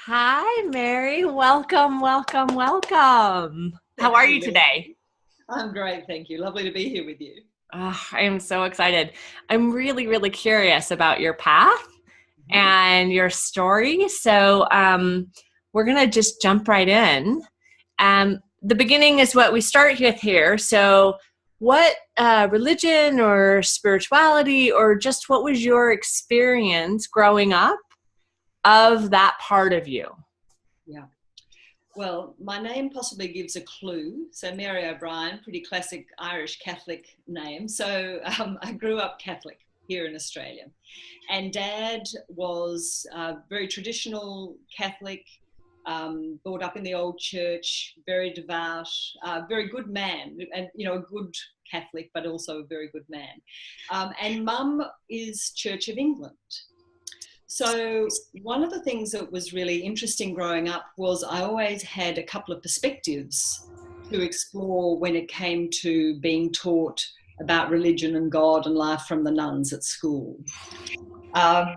Hi, Mary. Welcome, welcome, welcome. How Thank are you, you Lee. today? I'm great, thank you. Lovely to be here with you. I am so excited. I'm really, really curious about your path Mhm. and your story. So we're going to just jump right in. The beginning is what we start with here. So, what religion or spirituality, or just what was your experience growing up of that part of you? Yeah. Well, my name possibly gives a clue. So, Mary O'Brien, pretty classic Irish Catholic name. So, I grew up Catholic here in Australia. And Dad was very traditional Catholic, brought up in the old church, very devout, very good man, and, a good Catholic, but also a very good man. And Mum is Church of England. So, one of the things that was really interesting growing up was I always had a couple of perspectives to explore when it came to being taught about religion and God and life from the nuns at school. Um,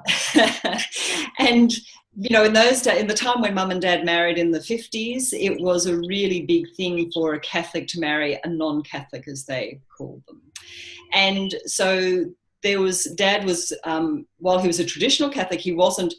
and in those days, in the time when Mum and Dad married in the 50s, it was a really big thing for a Catholic to marry a non-Catholic, as they called them. And so Dad was, while he was a traditional Catholic, he wasn't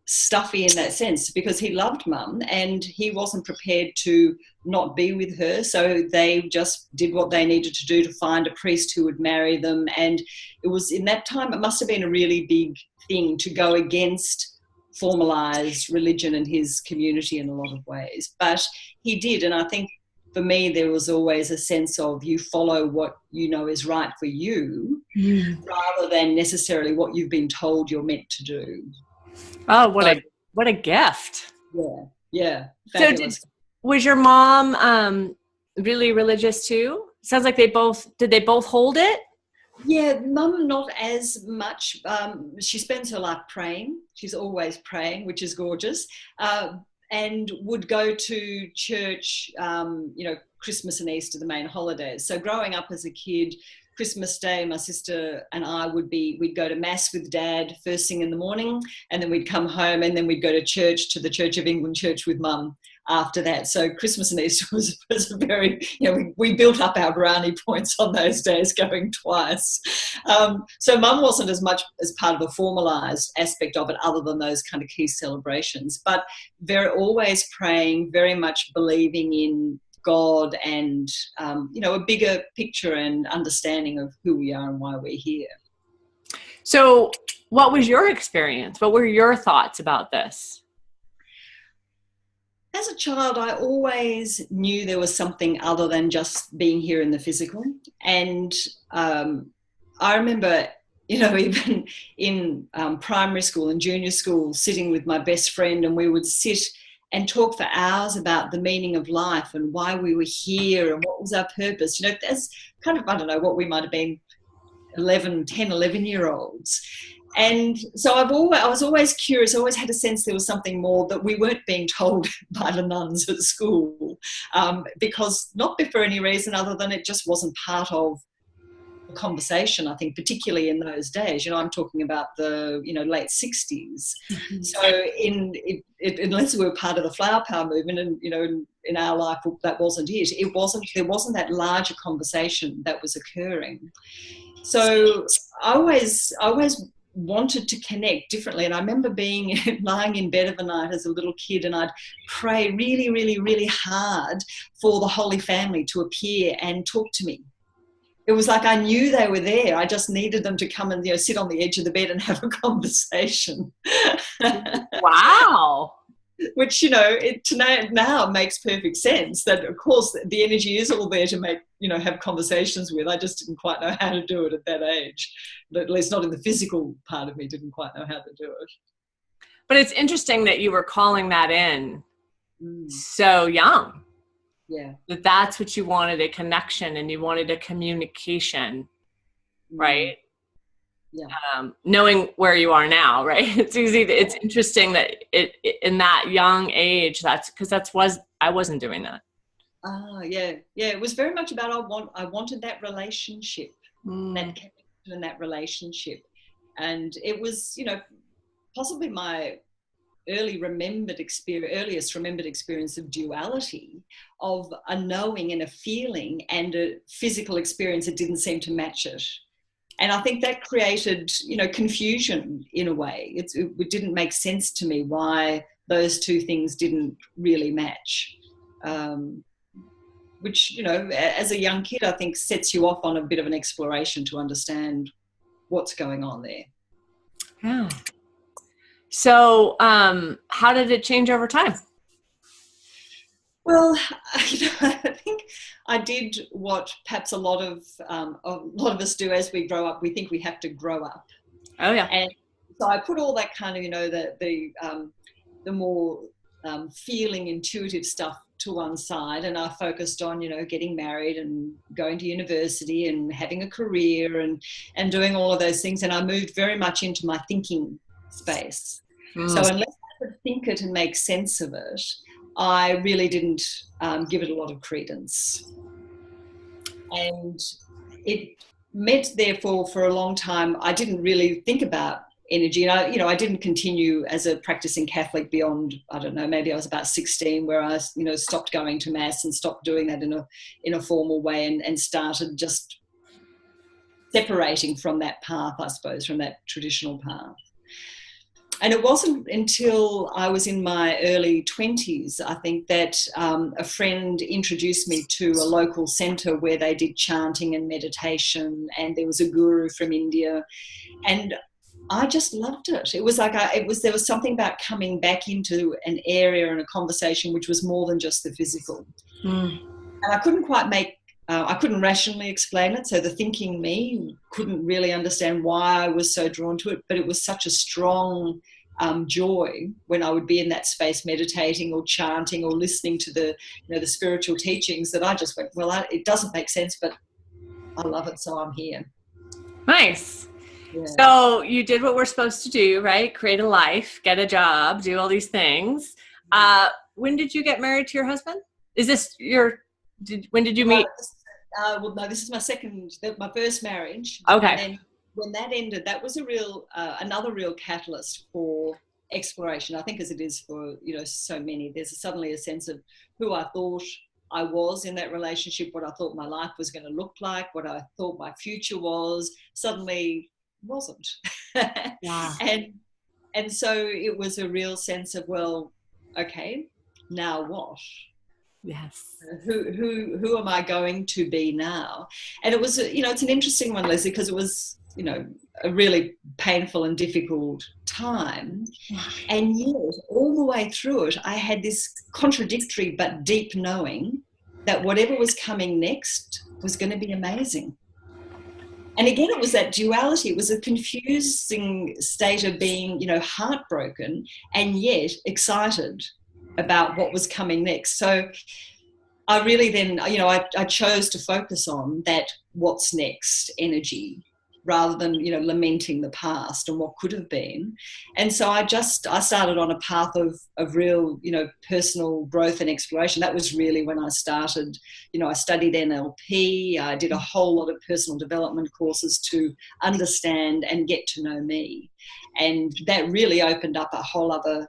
stuffy in that sense because he loved Mum and he wasn't prepared to not be with her. So they just did what they needed to do to find a priest who would marry them. And it was in that time, it must have been a really big thing to go against formalized religion in his community in a lot of ways. But he did. And I think for me, there was always a sense of you follow what you know is right for you Mm. rather than necessarily what you've been told you're meant to do. Oh, So, what a gift. yeah, yeah, So did fabulous. was your mom really religious too? Sounds like they both hold it? Yeah, Mum not as much. She spends her life praying. She's always praying, which is gorgeous. And would go to church, Christmas and Easter, the main holidays. So growing up as a kid, Christmas Day, my sister and I we'd go to Mass with Dad first thing in the morning, and then we'd come home, and then we'd go to church, to the Church of England church with Mum after that. So Christmas and Easter was a very, we built up our brownie points on those days going twice. So Mum wasn't as much as part of the formalised aspect of it other than those kind of key celebrations, but very always praying, very much believing in God and, a bigger picture and understanding of who we are and why we're here. So what was your experience? What were your thoughts about this? As a child, I always knew there was something other than just being here in the physical. And I remember, even in primary school and junior school, sitting with my best friend, and we would sit and talk for hours about the meaning of life and why we were here and what was our purpose. As kind of, I don't know, what we might have been 11 year olds. And so I was always curious. I always had a sense there was something more that we weren't being told by the nuns at school, because not for any reason other than it just wasn't part of the conversation. I think, particularly in those days. I'm talking about the late 60s. So unless we were part of the flower power movement, and in our life that wasn't it. There wasn't that larger conversation that was occurring. So I always wanted to connect differently. And I remember being lying in bed of a night as a little kid, and I'd pray really, really, really hard for the Holy Family to appear and talk to me. It was like I knew they were there. I just needed them to come and sit on the edge of the bed and have a conversation. Wow. Which now makes perfect sense, that of course the energy is all there to make have conversations with. I just didn't quite know how to do it at that age, at least not in the physical part of me didn't quite know how to do it. But it's interesting that you were calling that in Mm, so young, yeah. that that's what you wanted, a connection, and you wanted a communication, Mm, right? yeah. Knowing where you are now, right? It's interesting that in that young age, I wasn't doing that. Yeah, yeah, it was very much about I wanted that relationship, Mm. that connection and that relationship. And it was, possibly my earliest remembered experience of duality, of a knowing and a feeling and a physical experience that didn't seem to match it. And I think that created, confusion in a way. It didn't make sense to me why those two things didn't really match. Which, as a young kid, I think sets you off on a bit of an exploration to understand what's going on there. Yeah. So, how did it change over time? Well, I think I did what perhaps a lot of us do as we grow up. We think we have to grow up. Oh yeah. And so I put all that kind of, the more feeling, intuitive stuff to one side, and I focused on, getting married and going to university and having a career and doing all of those things. And I moved very much into my thinking space. So unless I could think it and make sense of it, I really didn't give it a lot of credence. And it meant, therefore, for a long time, I didn't really think about energy. And I didn't continue as a practicing Catholic beyond, I don't know, maybe I was about 16, where I, stopped going to Mass and stopped doing that in a formal way and started just separating from that path, I suppose, from that traditional path. And it wasn't until I was in my early 20s, I think, that a friend introduced me to a local centre where they did chanting and meditation, and there was a guru from India, and I just loved it. It was like there was something about coming back into an area and a conversation which was more than just the physical. And I couldn't quite I couldn't rationally explain it. So the thinking me couldn't really understand why I was so drawn to it, but it was such a strong joy when I would be in that space meditating or chanting or listening to the spiritual teachings, that I just went, well, it doesn't make sense, but I love it, so I'm here. Nice. Yeah. So you did what we're supposed to do, right? Create a life, get a job, do all these things. When did you get married to your husband? Is this when did you meet? Well, no, this is my first marriage. Okay. And then when that ended, that was another real catalyst for exploration, I think, as it is for, so many. There's suddenly a sense of who I thought I was in that relationship, what I thought my life was going to look like, what I thought my future was, suddenly wasn't. Yeah. And so it was a real sense of, well, okay, now what? Yes. Who am I going to be now? And it was, it's an interesting one, Leslie, because it was, a really painful and difficult time. And yet, all the way through it, I had this contradictory but deep knowing that whatever was coming next was going to be amazing. And again, it was that duality. It was a confusing state of being, heartbroken and yet excited about what was coming next. So I really then, I chose to focus on that what's next energy, rather than, lamenting the past and what could have been. And so I started on a path of real, personal growth and exploration. That was really when I started, I studied NLP. I did a whole lot of personal development courses to understand and get to know me. And that really opened up a whole other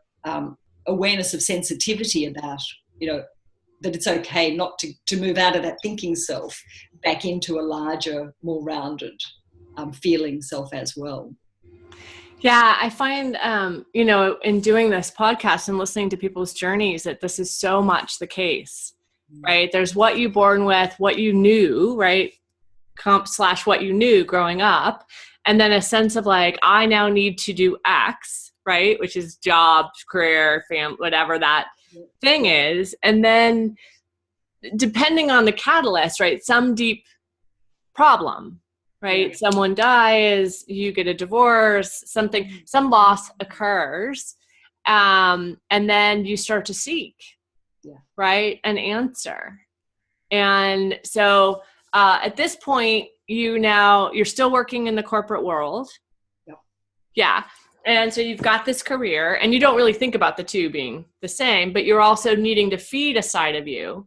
awareness of sensitivity about, that it's okay not to move out of that thinking self back into a larger, more rounded feeling self as well. Yeah, I find, in doing this podcast and listening to people's journeys, that this is so much the case, right? There's what you're born with, what you knew, right? / what you knew growing up. And then a sense of like, I now need to do X, right? Which is job, career, family, whatever that thing is. And then depending on the catalyst, right? Some deep problem, right? Yeah. Someone dies, you get a divorce, some loss occurs. And then you start to seek, right? An answer. And so at this point, you're still working in the corporate world. Yep. Yeah. And so you've got this career, and you don't really think about the two being the same, but you're also needing to feed a side of you.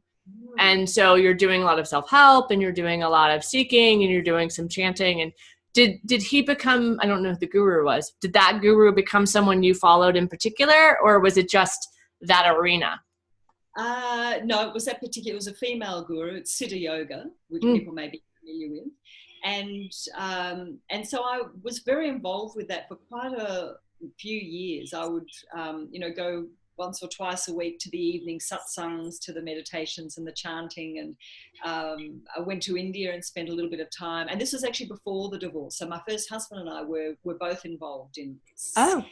And so you're doing a lot of self-help, and you're doing a lot of seeking, and you're doing some chanting. And did he become, I don't know who the guru was, did that guru become someone you followed in particular, or was it just that arena? No, it was it was a female guru. It's Siddha Yoga, which people may be familiar with. And so I was very involved with that for quite a few years. I would, go once or twice a week to the evening satsangs, to the meditations and the chanting. And I went to India and spent a little bit of time. And this was actually before the divorce. So my first husband and I were both involved in this. Oh.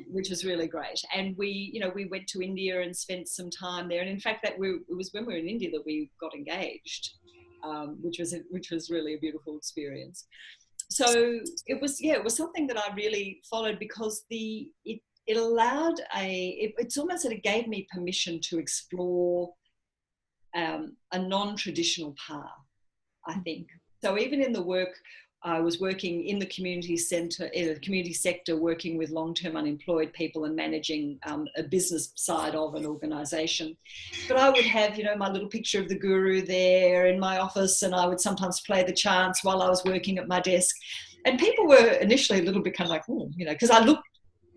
Which was really great. And we went to India and spent some time there. And in fact, it was when we were in India that we got engaged, which was really a beautiful experience. So it was something that I really followed because it allowed it's almost that it gave me permission to explore a non-traditional path, I think. So even in the work, I was working in the community sector, working with long-term unemployed people and managing a business side of an organisation. But I would have, my little picture of the guru there in my office, and I would sometimes play the chants while I was working at my desk. And people were initially a little bit kind of like, because I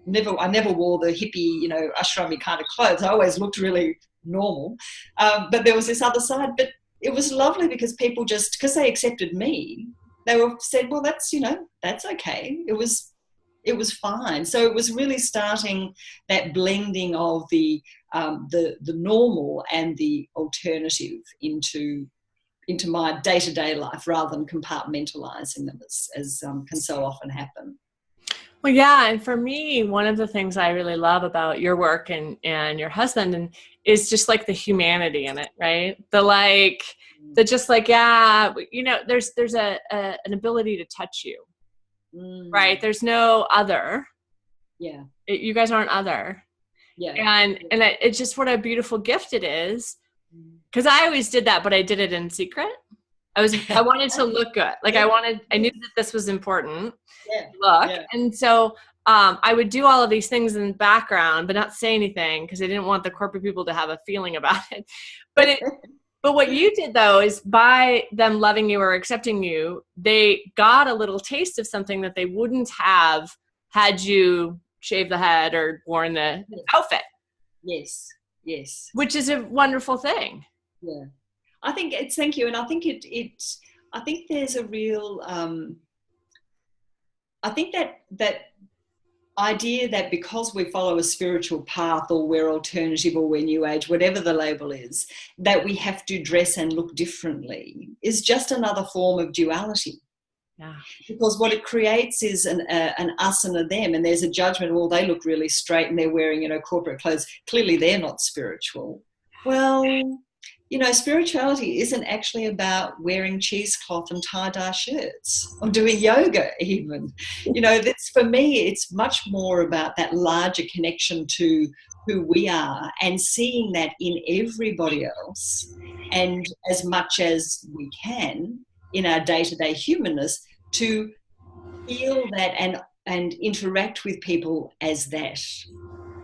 never wore the hippie, ashrami kind of clothes. I always looked really normal. But there was this other side. But it was lovely because people because they accepted me, they said, well, that's okay. It was fine. So it was really starting that blending of the normal and the alternative into my day-to-day life, rather than compartmentalizing them as can so often happen. Well, yeah. And for me, one of the things I really love about your work and your husband is just like the humanity in it, right? There's an ability to touch you, right? There's no other. Yeah. You guys aren't other. Yeah. And it's just what a beautiful gift it is. Because I always did that, but I did it in secret. I wanted to look good. Like I knew that this was important. Yeah. Look. Yeah. And so I would do all of these things in the background, but not say anything because I didn't want the corporate people to have a feeling about it. But what you did though is by them loving you or accepting you, they got a little taste of something that they wouldn't have had you shave the head or worn the outfit. Yes. Yes. Which is a wonderful thing. Yeah. I think thank you. And I think I think there's a real, I think that idea that because we follow a spiritual path or we're alternative or we're new age, whatever the label is, that we have to dress and look differently is just another form of duality. Yeah. Because what it creates is an us and a them, and there's a judgment, well, they look really straight and they're wearing, corporate clothes. Clearly they're not spiritual. Well, spirituality isn't actually about wearing cheesecloth and tie-dye shirts or doing yoga even. That's, for me, it's much more about that larger connection to who we are and seeing that in everybody else, and as much as we can in our day-to-day humanness to feel that and interact with people as that.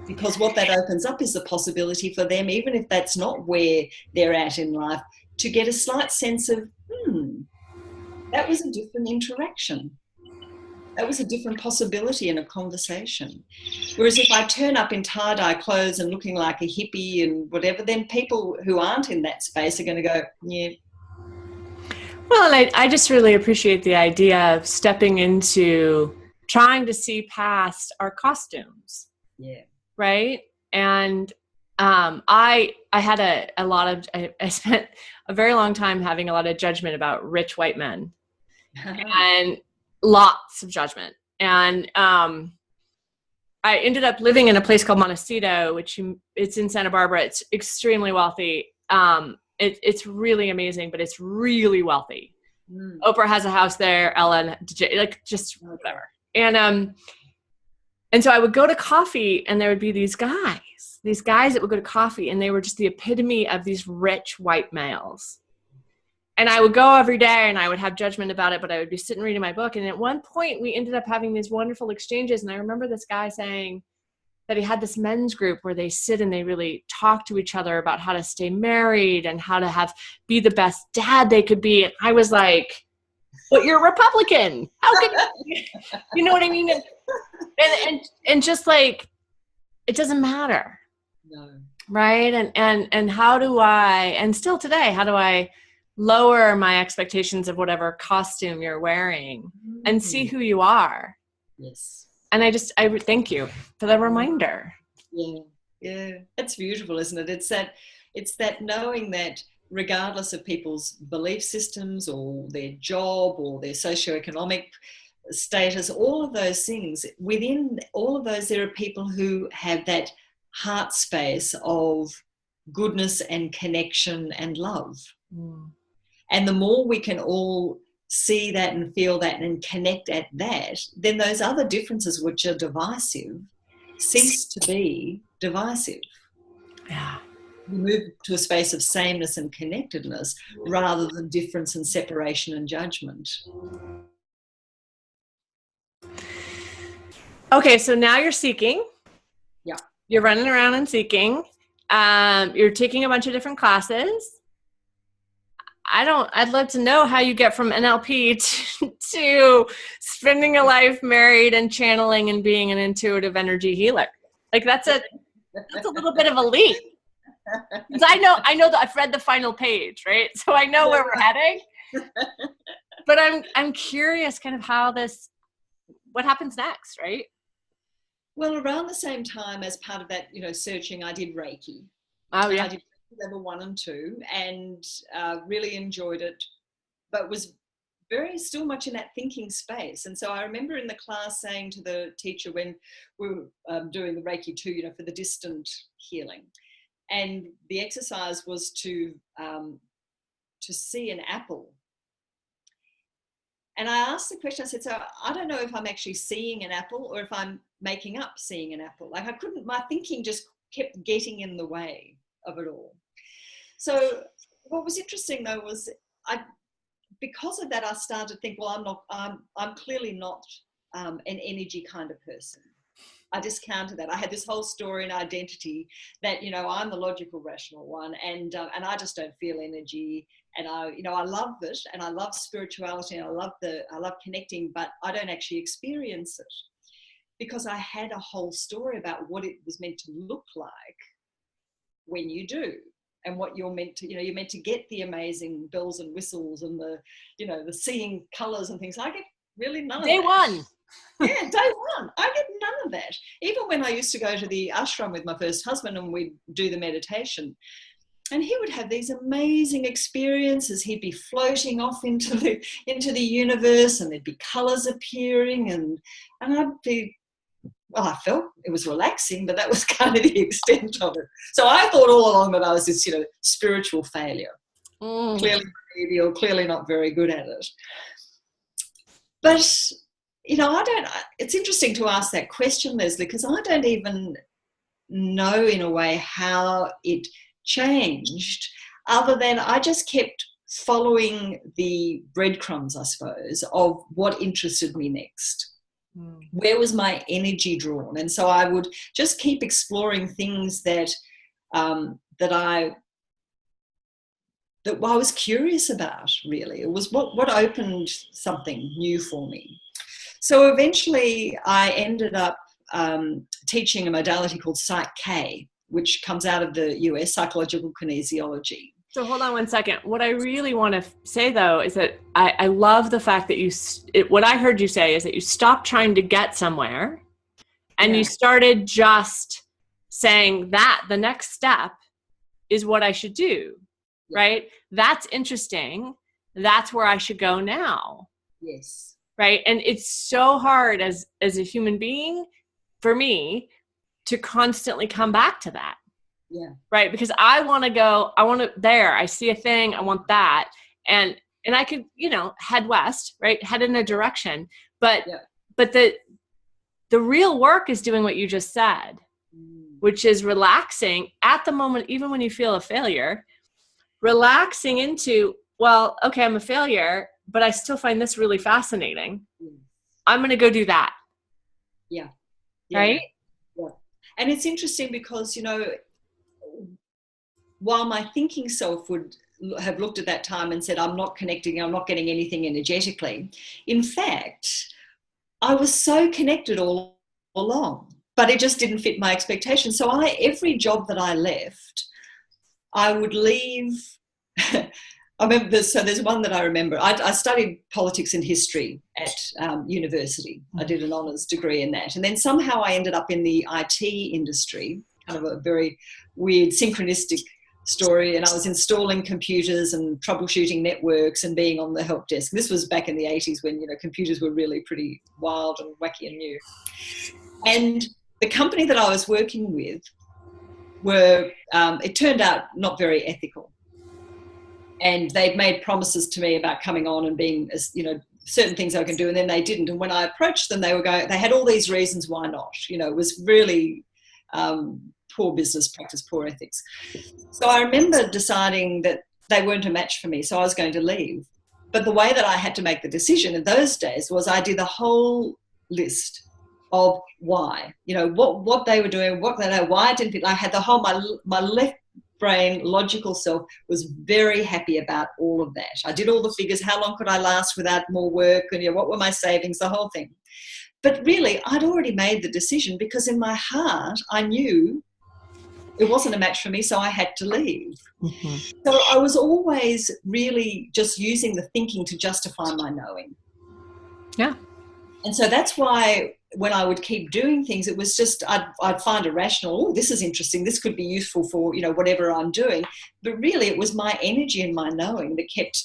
Because what that opens up is the possibility for them, even if that's not where they're at in life, to get a slight sense of, that was a different interaction. That was a different possibility in a conversation. Whereas if I turn up in tie-dye clothes and looking like a hippie and whatever, then people who aren't in that space are going to go, yeah. Well, and I just really appreciate the idea of stepping into trying to see past our costumes. Yeah. Right. And I had I spent a very long time having a lot of judgment about rich white men and lots of judgment. And I ended up living in a place called Montecito, it's in Santa Barbara. It's extremely wealthy. It's really amazing, but it's really wealthy. Oprah has a house there, Ellen, just whatever. And so I would go to coffee and there would be these guys that would go to coffee, and they were just the epitome of these rich white males. And I would go every day and I would have judgment about it, but I would be sitting reading my book. And at one point we ended up having these wonderful exchanges. And I remember this guy saying that he had this men's group where they sit and they really talk to each other about how to stay married and how to be the best dad they could be. And I was like, but you're Republican. How can you know what I mean? And just like, it doesn't matter. No. Right. And how do I, and still today, how do I lower my expectations of whatever costume you're wearing and see who you are? Yes. And I thank you for the reminder. Yeah. Yeah. That's beautiful, isn't it? It's that knowing that regardless of people's belief systems or their job or their socioeconomic status, all of those things, within all of those, there are people who have that heart space of goodness and connection and love. And the more we can all see that and feel that and connect at that, then those other differences which are divisive cease to be divisive. Yeah. We move to a space of sameness and connectedness rather than difference and separation and judgment. Okay, so now you're seeking. Yeah. You're running around and seeking. You're taking a bunch of different classes. I'd love to know how you get from NLP to spending a life married and channeling and being an intuitive energy healer. Like that's a little bit of a leap. Because I know that I've read the final page, right? So I know where we're heading. But I'm curious kind of what happens next, right? Well, around the same time as part of that, searching, I did Reiki. Oh, yeah. I did level 1 and 2 and really enjoyed it, but was still much in that thinking space. And so I remember in the class saying to the teacher when we were doing the Reiki 2, for the distant healing, and the exercise was to see an apple. And I asked the question, I said, so I don't know if I'm actually seeing an apple or if I'm making up seeing an apple. Like my thinking just kept getting in the way of it all. So what was interesting though was because of that, I started to think, well, I'm clearly not an energy kind of person. I discounted that. I had this whole story and identity that, I'm the logical, rational one, and I just don't feel energy. And I love it, and I love spirituality, and I love connecting, but I don't actually experience it because I had a whole story about what it was meant to look like when you do, and what you're meant to, you're meant to get the amazing bells and whistles and the seeing colors and things. I get really none of that. Day one. Yeah, day one. I get none of that. Even when I used to go to the ashram with my first husband and we'd do the meditation, and he would have these amazing experiences. He'd be floating off into the universe, and there'd be colours appearing, and I'd be, well, I felt it was relaxing, but that was kind of the extent of it. So I thought all along that I was this, spiritual failure, clearly remedial, clearly not very good at it. But it's interesting to ask that question, Leslie, because I don't even know in a way how it changed, other than I just kept following the breadcrumbs, I suppose, of what interested me next. Where was my energy drawn? And so I would just keep exploring things that I was curious about, really. It was what opened something new for me. So eventually I ended up teaching a modality called Psych K, which comes out of the US, psychological kinesiology. So hold on one second. What I really want to say, though, is that I love the fact that what I heard you say is that you stopped trying to get somewhere and you started just saying that the next step is what I should do, right? That's interesting. That's where I should go now. Yes. Right. And it's so hard as a human being for me to constantly come back to that. Yeah. Right. Because I see a thing, I want that. And I could, head west, right? Head in a direction. But the real work is doing what you just said, which is relaxing at the moment, even when you feel a failure, relaxing into, well, okay, I'm a failure, but I still find this really fascinating. I'm going to go do that. Yeah. Right? Yeah. And it's interesting because, while my thinking self would have looked at that time and said, I'm not connecting, I'm not getting anything energetically. In fact, I was so connected all along, but it just didn't fit my expectations. So every job that I left, I would leave. I remember this, so there's one that I remember. I studied politics and history at university. I did an honours degree in that. And then somehow I ended up in the IT industry, kind of a very weird synchronistic story. And I was installing computers and troubleshooting networks and being on the help desk. This was back in the 80s when, computers were really pretty wild and wacky and new. And the company that I was working with were, it turned out, not very ethical. And they'd made promises to me about coming on and being, certain things I can do, and then they didn't. And when I approached them, they had all these reasons why not. It was really poor business practice, poor ethics. So I remember deciding that they weren't a match for me, so I was going to leave. But the way that I had to make the decision in those days was I did a whole list of why, what they were doing, why I didn't fit. I had the whole, my left brain logical self was very happy about all of that. I did all the figures, how long could I last without more work, and what were my savings, the whole thing. But really, I'd already made the decision, because in my heart I knew it wasn't a match for me, so I had to leave. Mm-hmm. So I was always really just using the thinking to justify my knowing. Yeah. And so that's why when I would keep doing things, it was just, I'd find a rational, oh, this is interesting, this could be useful for, whatever I'm doing. But really it was my energy and my knowing that kept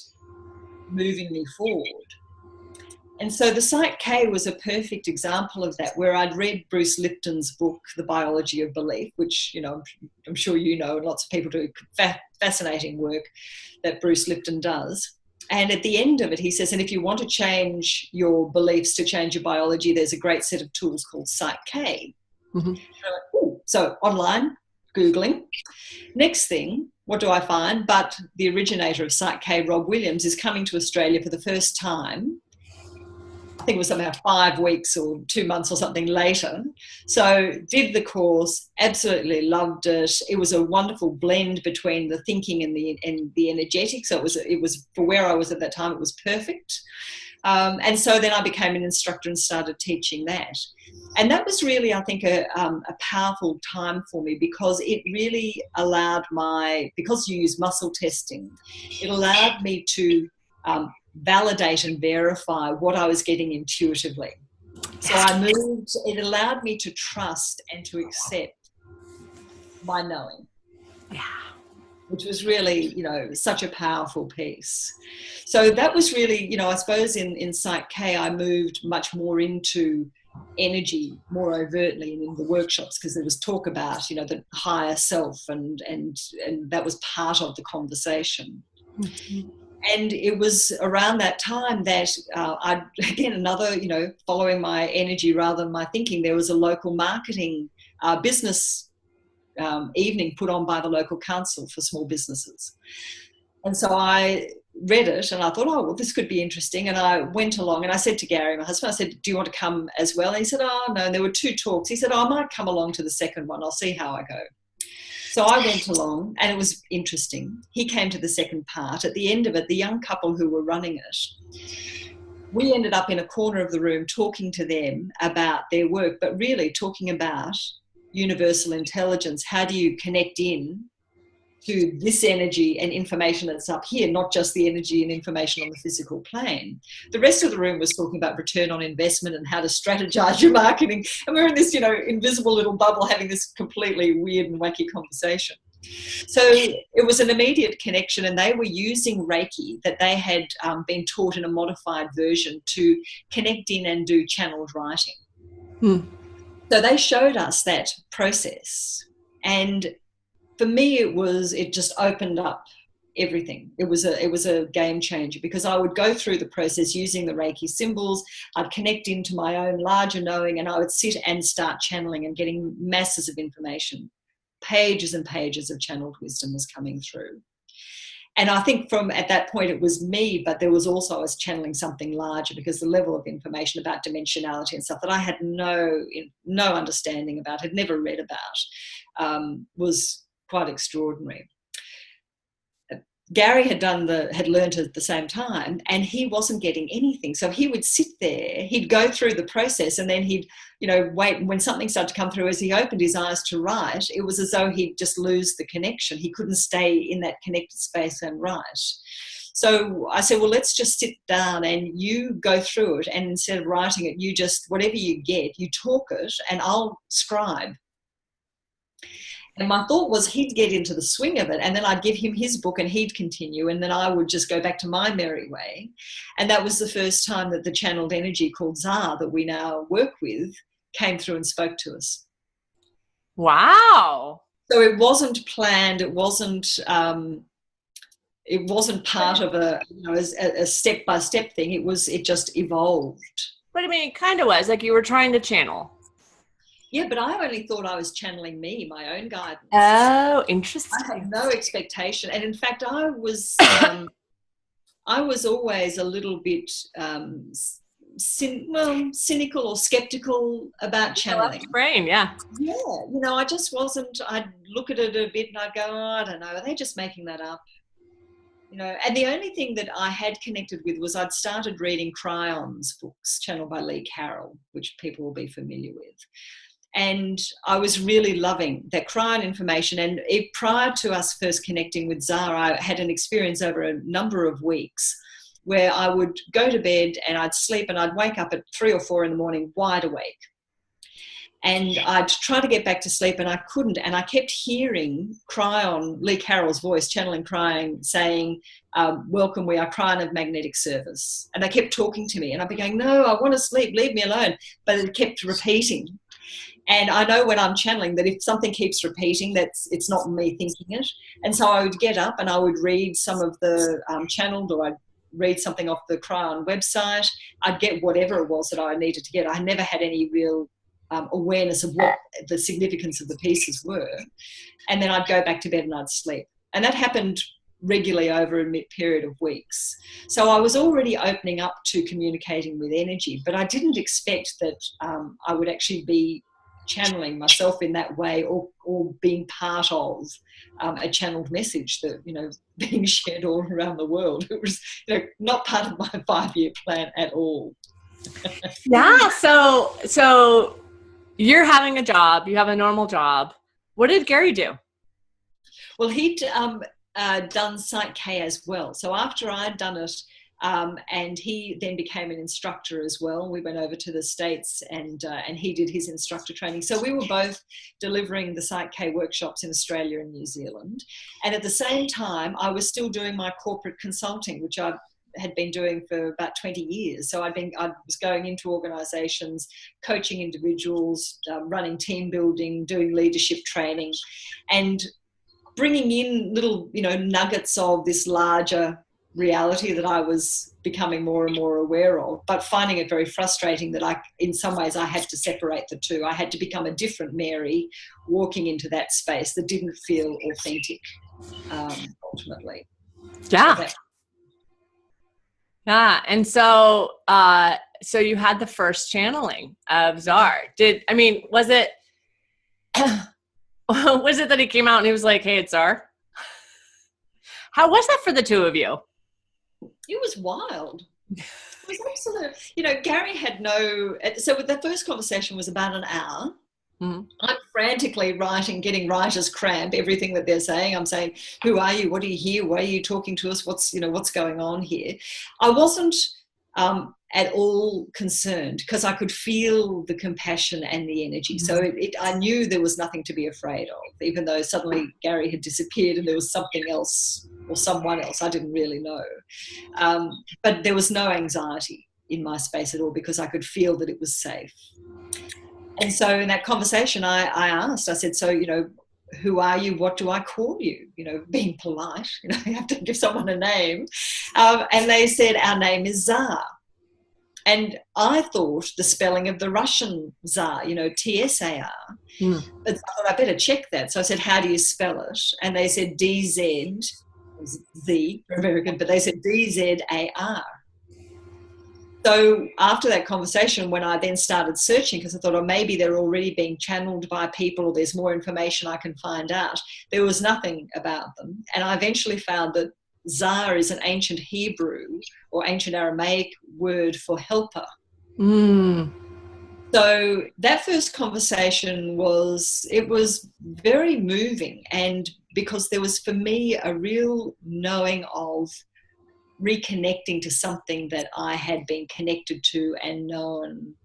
moving me forward. And so the Site K was a perfect example of that, where I'd read Bruce Lipton's book, The Biology of Belief, which, I'm sure and lots of people do, fascinating work that Bruce Lipton does. And at the end of it, he says, and if you want to change your beliefs, to change your biology, there's a great set of tools called Site K. Mm-hmm. So online, Googling. Next thing, what do I find? But the originator of Site K, Rob Williams, is coming to Australia for the first time. I think it was somehow 5 weeks or 2 months or something later. So did the course, absolutely loved it. It was a wonderful blend between the thinking and the energetic. So it was for where I was at that time, it was perfect. And so then I became an instructor and started teaching that. And that was really, I think, a powerful time for me, because it really allowed because you use muscle testing, it allowed me to validate and verify what I was getting intuitively. So it allowed me to trust and to accept my knowing. Yeah. Which was really, such a powerful piece. So that was really, I suppose in Site K, I moved much more into energy more overtly in the workshops, because there was talk about, the higher self, and that was part of the conversation. Mm-hmm. And it was around that time that following my energy rather than my thinking, there was a local marketing business evening put on by the local council for small businesses. And so I read it and I thought, oh, well, this could be interesting. And I went along and I said to Gary, my husband, I said, do you want to come as well? And he said, oh, no. And there were 2 talks. He said, oh, I might come along to the second one. I'll see how I go. So I went along and it was interesting. He came to the second part. At the end of it, the young couple who were running it, we ended up in a corner of the room talking to them about their work, but really talking about universal intelligence. How do you connect in to this energy and information that's up here, not just the energy and information on the physical plane? The rest of the room was talking about return on investment and how to strategize your marketing. And we're in this, invisible little bubble having this completely weird and wacky conversation. So it was an immediate connection, and they were using Reiki that they had been taught in a modified version to connect in and do channeled writing. So they showed us that process, and for me, it just opened up everything. It was a game changer, because I would go through the process using the Reiki symbols. I'd connect into my own larger knowing, and I would sit and start channeling and getting masses of information. Pages and pages of channeled wisdom was coming through. And I think at that point it was me, but there was also, I was channeling something larger, because the level of information about dimensionality and stuff that I had no understanding about, had never read about, was quite extraordinary. Gary had learned at the same time, and he wasn't getting anything. So he would sit there, he'd go through the process, and then he'd, wait. And when something started to come through, as he opened his eyes to write, it was as though he'd just lose the connection. He couldn't stay in that connected space and write. So I said, well, let's just sit down and you go through it. And instead of writing it, you just, whatever you get, you talk it and I'll scribe. And my thought was he'd get into the swing of it, and then I'd give him his book and he'd continue, and then I would just go back to my merry way. And that was the first time that the channeled energy called Dzar that we now work with came through and spoke to us. Wow. So it wasn't planned. It wasn't part of a step-by-step thing. It just evolved. But I mean, it kind of was like you were trying to channel. Yeah, but I only thought I was channeling my own guidance. Oh, interesting. I had no expectation. And in fact, I was always a little bit cynical or skeptical about channeling. Brain, yeah. Yeah, I just wasn't. I'd look at it a bit and I'd go, oh, I don't know, are they just making that up? And the only thing that I had connected with was I'd started reading Cryon's books, channeled by Lee Carroll, which people will be familiar with. And I was really loving that Cryon information. And prior to us first connecting with Dzar, I had an experience over a number of weeks where I would go to bed and I'd sleep and I'd wake up at 3 or 4 in the morning wide awake. And I'd try to get back to sleep and I couldn't. And I kept hearing Cryon, Lee Carroll's voice, channeling Cryon, saying, welcome, we are Cryon of Magnetic Service. And they kept talking to me and I'd be going, no, I want to sleep, leave me alone. But it kept repeating. And I know when I'm channeling that if something keeps repeating, it's not me thinking it. And so I would get up and I would read some of the channeled, or I'd read something off the Cryon website. I'd get whatever it was that I needed to get. I never had any real awareness of what the significance of the pieces were. And then I'd go back to bed and I'd sleep. And that happened regularly over a period of weeks. So I was already opening up to communicating with energy, but I didn't expect that I would actually be channeling myself in that way, or being part of a channeled message that, being shared all around the world. It was, not part of my 5-year plan at all. Yeah. So you're having a job, you have a normal job. What did Gary do? Well, he'd done Psych K as well. So after I'd done it, and he then became an instructor as well. We went over to the States and he did his instructor training. So we were both delivering the Psych K workshops in Australia and New Zealand. And at the same time, I was still doing my corporate consulting, which I had been doing for about 20 years. So I was going into organizations, coaching individuals, running team building, doing leadership training, and bringing in little, nuggets of this larger reality that I was becoming more and more aware of, but finding it very frustrating that in some ways I had to separate the two. I had to become a different Mary walking into that space that didn't feel authentic, ultimately. Yeah. Yeah. And so you had the first channeling of Dzar. Was it that he came out and he was like, hey, it's Dzar? How was that for the two of you? It was wild. It was absolute. Gary had so the first conversation was about an hour. Mm-hmm. I'm frantically writing, getting writer's cramp, everything that they're saying. I'm saying, who are you? What are you here? Why are you talking to us? What's going on here? I wasn't at all concerned because I could feel the compassion and the energy. So I knew there was nothing to be afraid of, even though suddenly Gary had disappeared and there was something else or someone else. I didn't really know. But there was no anxiety in my space at all because I could feel that it was safe. And so in that conversation, I asked, I said, so, who are you? What do I call you? Being polite, you have to give someone a name. And they said, our name is Dzar. And I thought the spelling of the Russian Tsar, Tsar. But I thought I better check that. So I said, how do you spell it? And they said DZ, Z for American, but they said DZAR. So after that conversation, when I then started searching, because I thought, maybe they're already being channeled by people or there's more information I can find out, there was nothing about them. And I eventually found that Dzar is an ancient Hebrew or ancient Aramaic word for helper. Mm. So that first conversation was very moving, and because there was for me a real knowing of reconnecting to something that I had been connected to and known,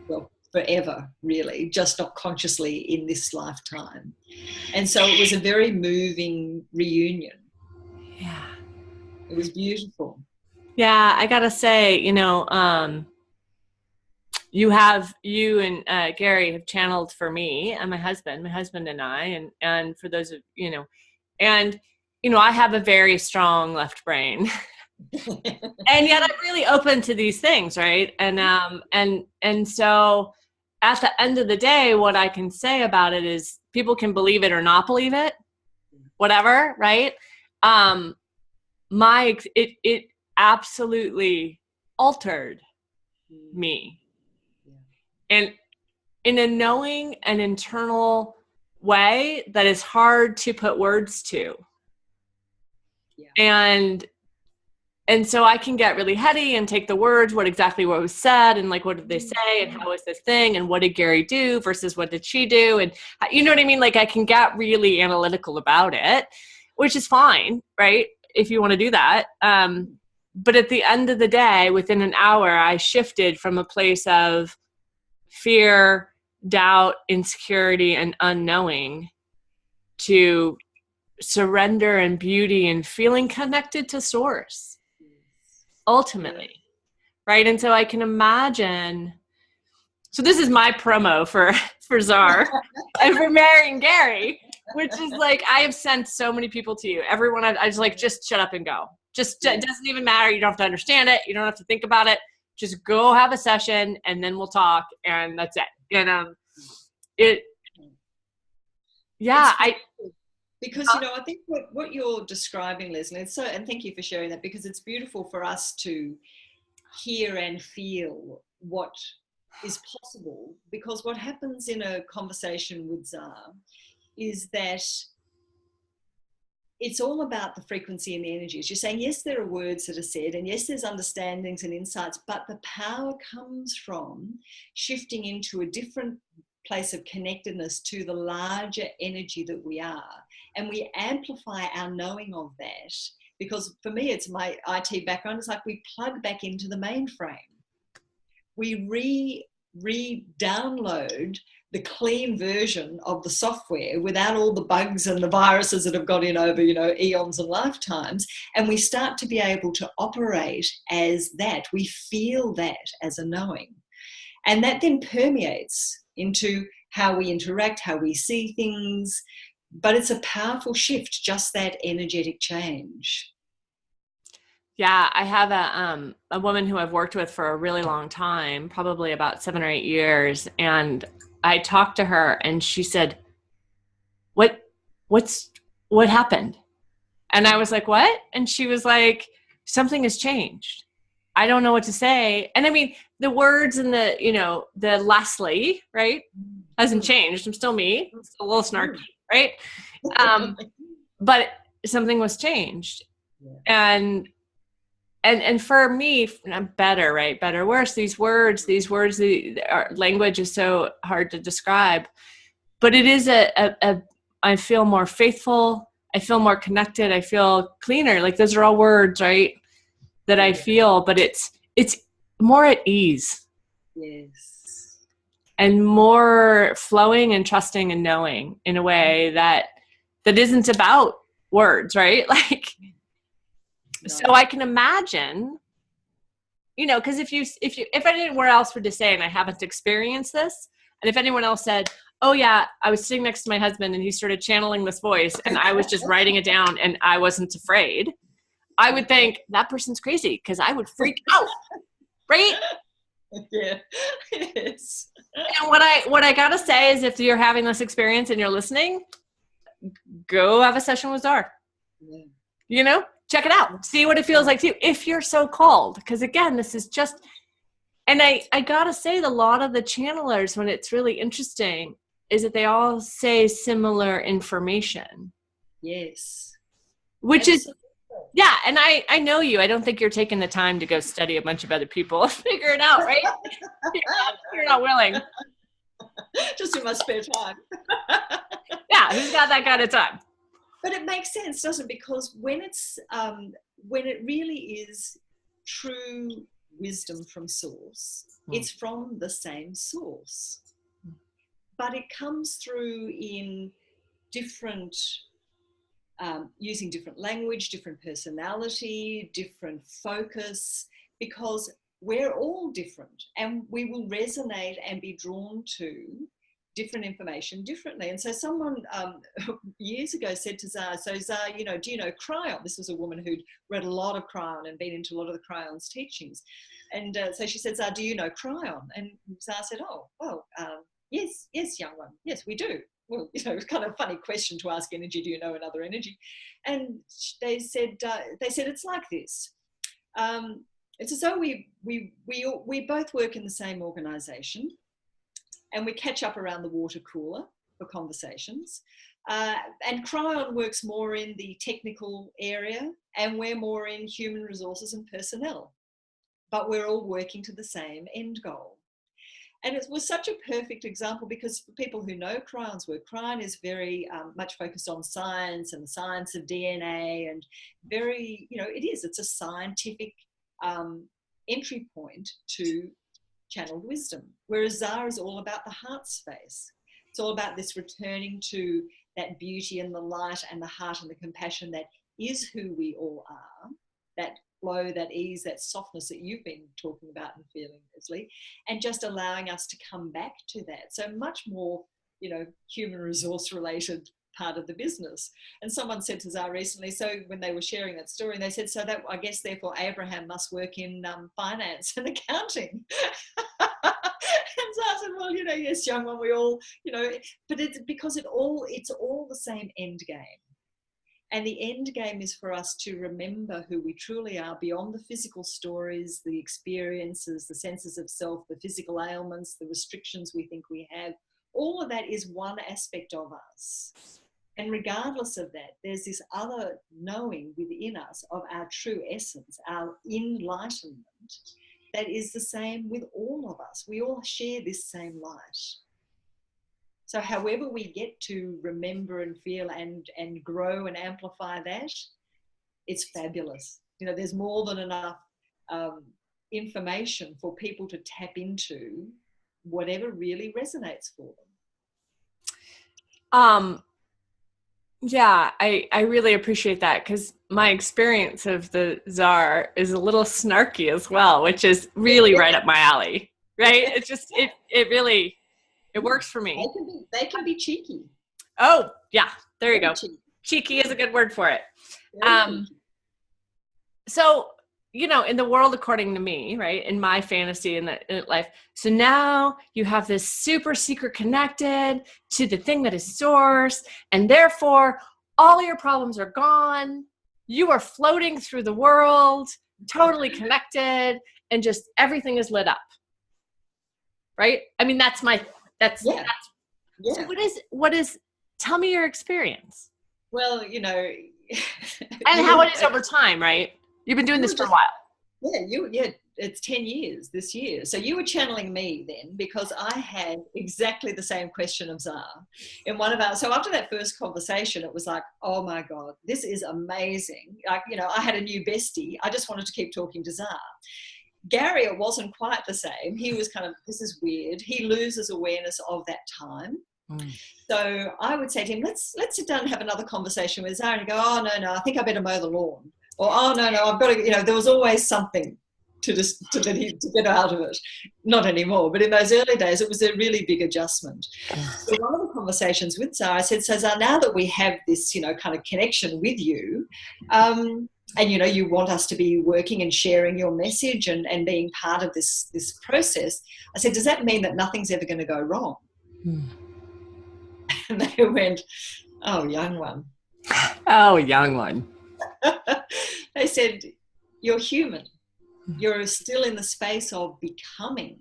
well, forever, really, just not consciously in this lifetime. And so it was a very moving reunion. Yeah. It was beautiful. Yeah, I gotta say, you and Gary have channeled for me and my husband and I, and for those of, and, I have a very strong left brain. And yet I'm really open to these things, right? And so at the end of the day, what I can say about it is people can believe it or not believe it, whatever, right? It absolutely altered me, and in a knowing and internal way that is hard to put words to. Yeah. And so I can get really heady and take the words, what was said, and like, what did they say, and how was this thing, and what did Gary do versus what did she do, and you know what I mean? Like, I can get really analytical about it, which is fine, right? If you want to do that. But at the end of the day, within an hour, I shifted from a place of fear, doubt, insecurity, and unknowing to surrender and beauty and feeling connected to source. Ultimately, right? And so I can imagine, so this is my promo for Dzar and for marrying Gary, which is like, I have sent so many people to you. Everyone, I just like, just shut up and go. Just, it doesn't even matter. You don't have to understand it. You don't have to think about it. Just go have a session and then we'll talk, and that's it. And because I think what you're describing, Leslie, and thank you for sharing that, because it's beautiful for us to hear and feel what is possible. Because what happens in a conversation with Dzar is that it's all about the frequency and the energies. You're saying, yes, there are words that are said, and yes, there's understandings and insights, but the power comes from shifting into a different place of connectedness to the larger energy that we are. And we amplify our knowing of that, because for me, it's my IT background. It's like we plug back into the mainframe. We re-download the clean version of the software without all the bugs and the viruses that have got in over, eons and lifetimes. And we start to be able to operate as that. We feel that as a knowing. And that then permeates into how we interact, how we see things. But it's a powerful shift, just that energetic change. Yeah, I have a woman who I've worked with for a really long time, probably about 7 or 8 years. And I talked to her and she said, what happened? And I was like, what? And she was like, something has changed. I don't know what to say. And I mean, the words and the lastly, right, hasn't changed. I'm still me. I'm still a little snarky, right? But something was changed. And for me, better, right? Better, worse. These words, language is so hard to describe, but it is I feel more faithful. I feel more connected. I feel cleaner. Like, those are all words, right? That I feel, but it's more at ease. Yes. And more flowing and trusting and knowing in a way that isn't about words, right? Like, so I can imagine, because if anyone else were to say, and I haven't experienced this, and if anyone else said, oh yeah, I was sitting next to my husband and he started channeling this voice and I was just writing it down and I wasn't afraid, I would think that person's crazy, because I would freak out, right? Yeah, it is. And what I gotta say is, if you're having this experience and you're listening, go have a session with Dzar. Yeah. Check it out. See what it feels like to you, if you're so called. Because again, this is just, and I gotta say, a lot of the channelers, when it's really interesting, is that they all say similar information. Yes. Which is Yeah, and I know you. I don't think you're taking the time to go study a bunch of other people and figure it out, right? You're not willing. Just in my spare time. Yeah, who's got that kind of time? But it makes sense, doesn't it? Because when it really is true wisdom from source, it's from the same source. But it comes through in different, using different language, different personality, different focus, because we're all different and we will resonate and be drawn to different information differently. And so someone years ago said to Dzar, so Dzar, do you know Cryon? This was a woman who'd read a lot of Cryon and been into a lot of the Cryon's teachings. And so she said, Dzar, do you know Cryon? And Dzar said, oh, well, yes, young one. Yes, we do. Well, it's kind of a funny question to ask energy. Do you know another energy? And they said it's like this. It's as though we both work in the same organisation, and we catch up around the water cooler for conversations. And Cryon works more in the technical area, and we're more in human resources and personnel. But we're all working to the same end goal. And it was such a perfect example, because for people who know Cryon's work, Cryon is very much focused on science and the science of DNA, and very, it's a scientific entry point to channeled wisdom. Whereas Dzar is all about the heart space. It's all about this returning to that beauty and the light and the heart and the compassion that is who we all are, that flow, that ease, that softness that you've been talking about and feeling, Leslie, and just allowing us to come back to that. So much more, human resource related part of the business. And someone said to Dzar recently, so when they were sharing that story, and they said, so that I guess therefore Abraham must work in finance and accounting. And Dzar said, well, yes, young one, we all, but it's because it's all the same end game. And the end game is for us to remember who we truly are beyond the physical stories, the experiences, the senses of self, the physical ailments, the restrictions we think we have. All of that is one aspect of us. And regardless of that, there's this other knowing within us of our true essence, our enlightenment, that is the same with all of us. We all share this same light. So however we get to remember and feel and grow and amplify that, it's fabulous. There's more than enough information for people to tap into whatever really resonates for them. Yeah, I really appreciate that, because my experience of the Dzar is a little snarky as well, which is really right up my alley, right? It's just, it really, it works for me. They can be cheeky. Oh, yeah, there you go. Cheeky is a good word for it. So, in the world according to me, right, in my fantasy in life, so now you have this super secret connected to the thing that is source, and therefore all your problems are gone. You are floating through the world, totally connected, and just everything is lit up. Right? I mean, that's yeah. So what is, tell me your experience. Well, and how it is over time, right? You've been doing this for a while. Yeah, it's 10 years this year. So you were channeling me then, because I had exactly the same question of Dzar in one of our, so after that first conversation, it was like, oh my God, this is amazing. Like, I had a new bestie. I just wanted to keep talking to Dzar. Gary, it wasn't quite the same. He was kind of, this is weird. He loses awareness of that time. So I would say to him, let's sit down and have another conversation with Dzar, and go, oh, no, I think I better mow the lawn. Or, oh, no, I've got to, there was always something to get out of it. Not anymore, but in those early days, it was a really big adjustment. So one of the conversations with Dzar, I said, so Dzar, now that we have this, kind of connection with you, and, you want us to be working and sharing your message and being part of this process, I said, does that mean that nothing's ever going to go wrong? And they went, oh, young one. Oh, young one. They said, you're human. You're still in the space of becoming.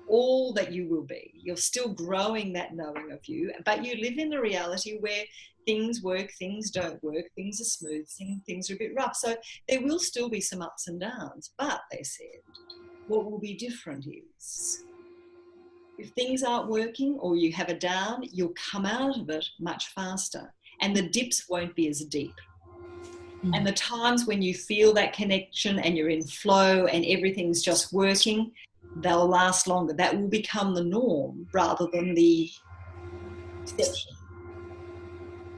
all that you will be. You're still growing that knowing of you, but you live in a reality where things work, things don't work, things are smooth, things are a bit rough. So there will still be some ups and downs, but they said, what will be different is if things aren't working or you have a down, you'll come out of it much faster and the dips won't be as deep. And the times when you feel that connection and you're in flow and everything's just working, they'll last longer. That will become the norm rather than the exception.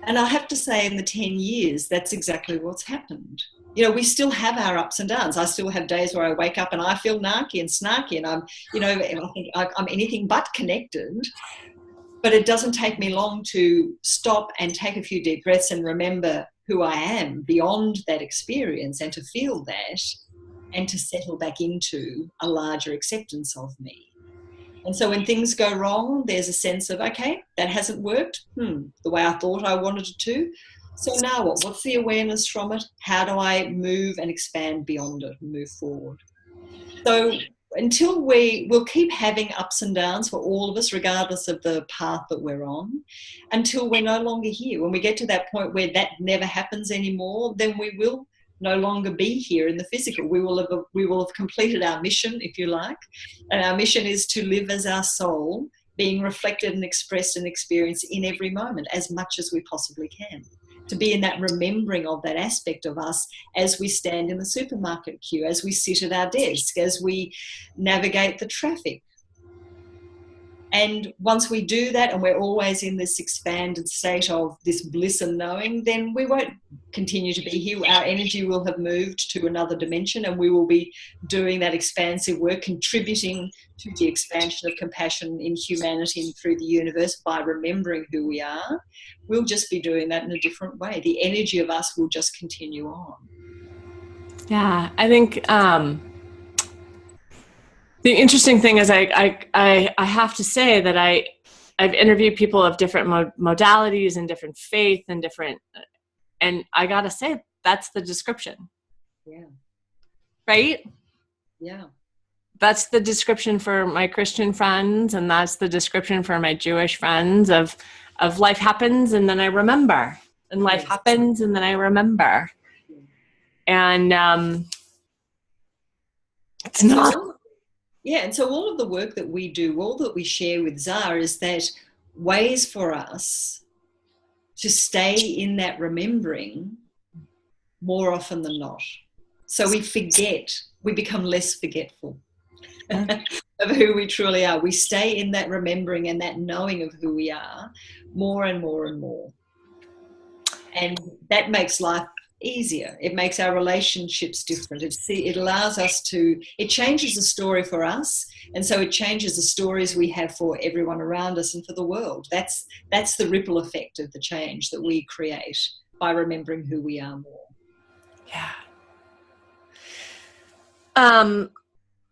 And I have to say, in the 10 years, that's exactly what's happened. You know, we still have our ups and downs. I still have days where I wake up and I feel narky and snarky and I'm, you know, I think I'm anything but connected. But it doesn't take me long to stop and take a few deep breaths and remember who I am beyond that experience and to feel that and to settle back into a larger acceptance of me. And so when things go wrong, there's a sense of, okay, that hasn't worked the way I thought I wanted it to. So now what? What's the awareness from it? How do I move and expand beyond it and move forward? So until we'll keep having ups and downs for all of us, regardless of the path that we're on, until we're no longer here. When we get to that point where that never happens anymore, then we will no longer be here in the physical. We will have completed our mission, if you like. And our mission is to live as our soul, being reflected and expressed and experienced in every moment as much as we possibly can. To be in that remembering of that aspect of us as we stand in the supermarket queue, as we sit at our desk, as we navigate the traffic. And once we do that and we're always in this expanded state of this bliss and knowing, then we won't continue to be here. Our energy will have moved to another dimension and we will be doing that expansive work, contributing to the expansion of compassion in humanity and through the universe by remembering who we are. We'll just be doing that in a different way. The energy of us will just continue on. Yeah, I think the interesting thing is I have to say that I've interviewed people of different modalities and different faith and different, and I gotta say that's the description. Yeah. Right? Yeah. That's the description for my Christian friends, and that's the description for my Jewish friends of life happens and then I remember, and life happens and then I remember, and it's not. Yeah, and so all of the work that we do, all that we share with Dzar is that ways for us to stay in that remembering more often than not. So we become less forgetful of who we truly are. We stay in that remembering and that knowing of who we are more and more and more. And that makes life easier. It makes our relationships different. It allows us to, it changes the story for us, and so it changes the stories we have for everyone around us and for the world. That's the ripple effect of the change that we create by remembering who we are more. Yeah.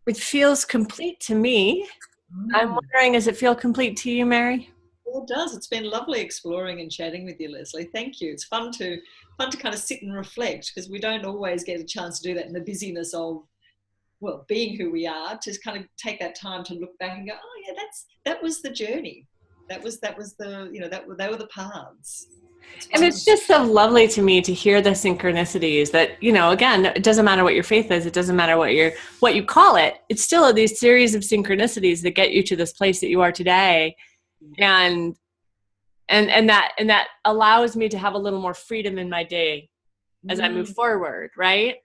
It feels complete to me. I'm wondering, does it feel complete to you, Mary? Well, it does. It's been lovely exploring and chatting with you, Leslie. Thank you. It's fun to kind of sit and reflect, because we don't always get a chance to do that in the busyness of, well, being who we are, to kind of take that time to look back and go, oh yeah, that was the journey. That was the, you know, they were the paths. And it's just so lovely to me to hear the synchronicities that, you know, again, it doesn't matter what your faith is. It doesn't matter what you call it. It's still these series of synchronicities that get you to this place that you are today. And that allows me to have a little more freedom in my day as I move forward, right?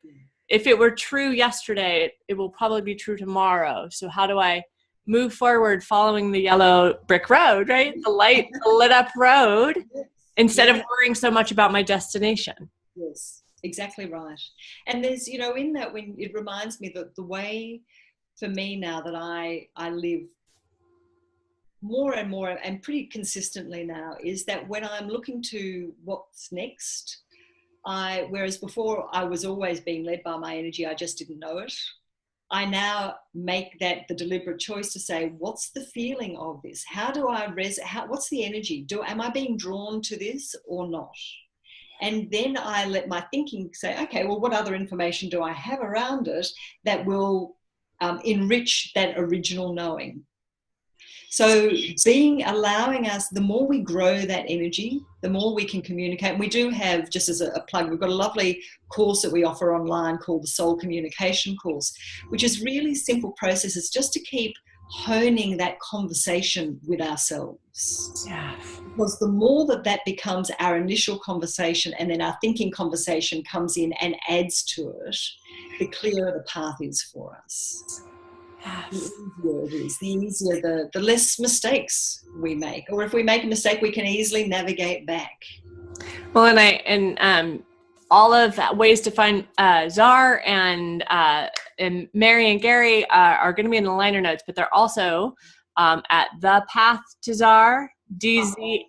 If it were true yesterday, it will probably be true tomorrow. So how do I move forward following the yellow brick road, right? The lit up road, instead of worrying so much about my destination. Yes, exactly right. And there's, you know, in that, when it reminds me that the way for me now that I live more and more and pretty consistently now is that when I'm looking to what's next, whereas before I was always being led by my energy, I just didn't know it. I now make that the deliberate choice to say, what's the feeling of this? How do I what's the energy? Am I being drawn to this or not? And then I let my thinking say, okay, well, what other information do I have around it that will enrich that original knowing? So allowing us, the more we grow that energy, the more we can communicate. And we do have, just as a plug, we've got a lovely course that we offer online called the Soul Communication Course, which is really simple processes just to keep honing that conversation with ourselves. Yeah. Because the more that becomes our initial conversation, and then our thinking conversation comes in and adds to it, the clearer the path is for us. Yes. The easier it is, the easier, the less mistakes we make. Or if we make a mistake, we can easily navigate back. Well, and all of ways to find Dzar and Mary and Gary are going to be in the liner notes, but they're also at the Path to Dzar, DZ,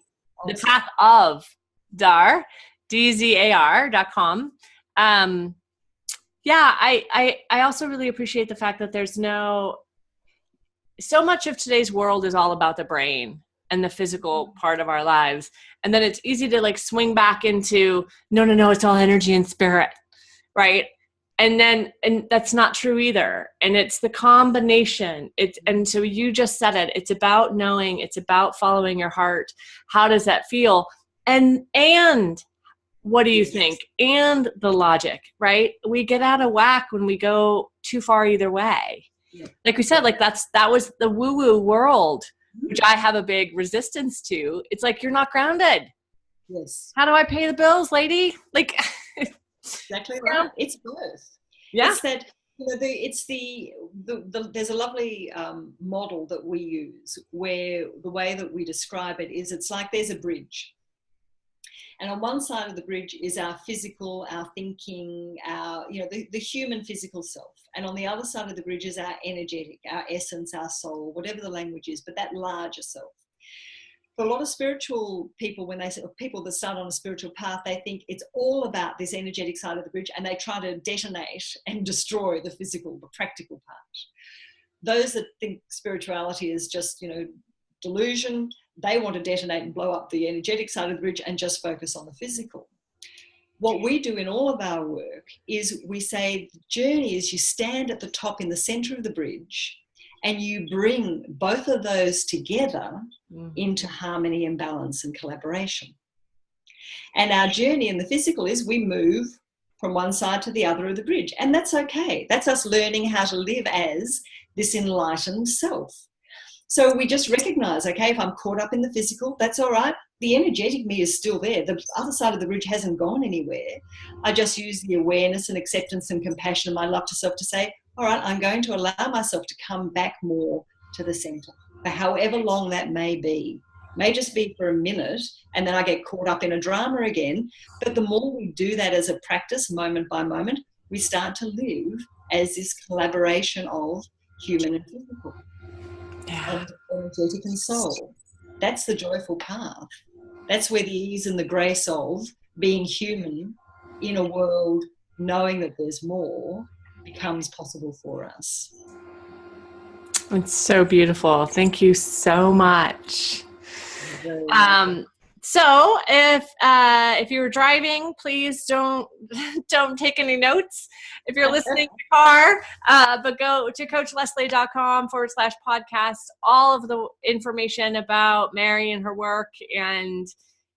the Path of Dzar, DZAR.com. Yeah, I also really appreciate the fact that there's so much of today's world is all about the brain and the physical part of our lives. And then it's easy to like swing back into, no, it's all energy and spirit, right? And that's not true either. And it's the combination. And so you just said it, it's about knowing, it's about following your heart. How does that feel? And what do you think? And the logic, right? We get out of whack when we go too far either way. Yeah. Like we said, like that was the woo-woo world, which I have a big resistance to. It's like, you're not grounded. Yes. How do I pay the bills, lady? Like, exactly right. It's both. Yeah. It's that, there's a lovely model that we use where the way that we describe it is, it's like there's a bridge. And on one side of the bridge is our physical, our thinking, the human physical self. And on the other side of the bridge is our energetic, our essence, our soul, whatever the language is, but that larger self. For a lot of spiritual people, when they say, people that start on a spiritual path, they think it's all about this energetic side of the bridge, and they try to detonate and destroy the physical, the practical part. Those that think spirituality is just, delusion, they want to detonate and blow up the energetic side of the bridge and just focus on the physical. What we do in all of our work is we say the journey is you stand at the top in the center of the bridge and you bring both of those together into harmony and balance and collaboration. And our journey in the physical is we move from one side to the other of the bridge. And that's okay. That's us learning how to live as this enlightened self. So we just recognize, okay, if I'm caught up in the physical, that's all right. The energetic me is still there. The other side of the bridge hasn't gone anywhere. I just use the awareness and acceptance and compassion of my love to self to say, all right, I'm going to allow myself to come back more to the center for however long that may be. It may just be for a minute, and then I get caught up in a drama again. But the more we do that as a practice, moment by moment, we start to live as this collaboration of human and physical. And energetic and soul. That's the joyful path. That's where the ease and the grace of being human in a world knowing that there's more becomes possible for us. It's so beautiful. Thank you so much. So if you were driving, please don't take any notes. If you're listening in the car, but go to coachleslie.com/podcast. All of the information about Mary and her work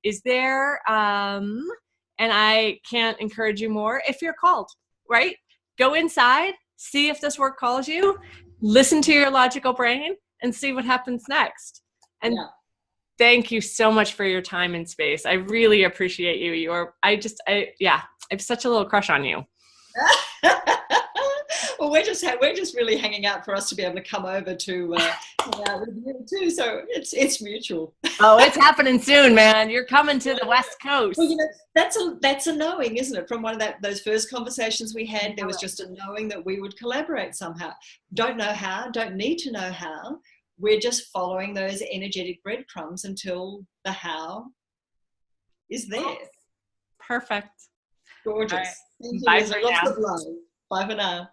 is there. And I can't encourage you more if you're called, right? Go inside, see if this work calls you, listen to your logical brain, and see what happens next. And thank you so much for your time and space. I really appreciate you. I have such a little crush on you. Well, we're just really hanging out for us to be able to come over to hang out with you too. So it's mutual. Oh, it's happening soon, man. You're coming to the West Coast. Well, that's a knowing, isn't it? From one of those first conversations we had, there was just a knowing that we would collaborate somehow. Don't know how, don't need to know how. We're just following those energetic breadcrumbs until the how is there. Perfect. Gorgeous. Right. Thank you. Bye for now. Lots of love. Bye for now.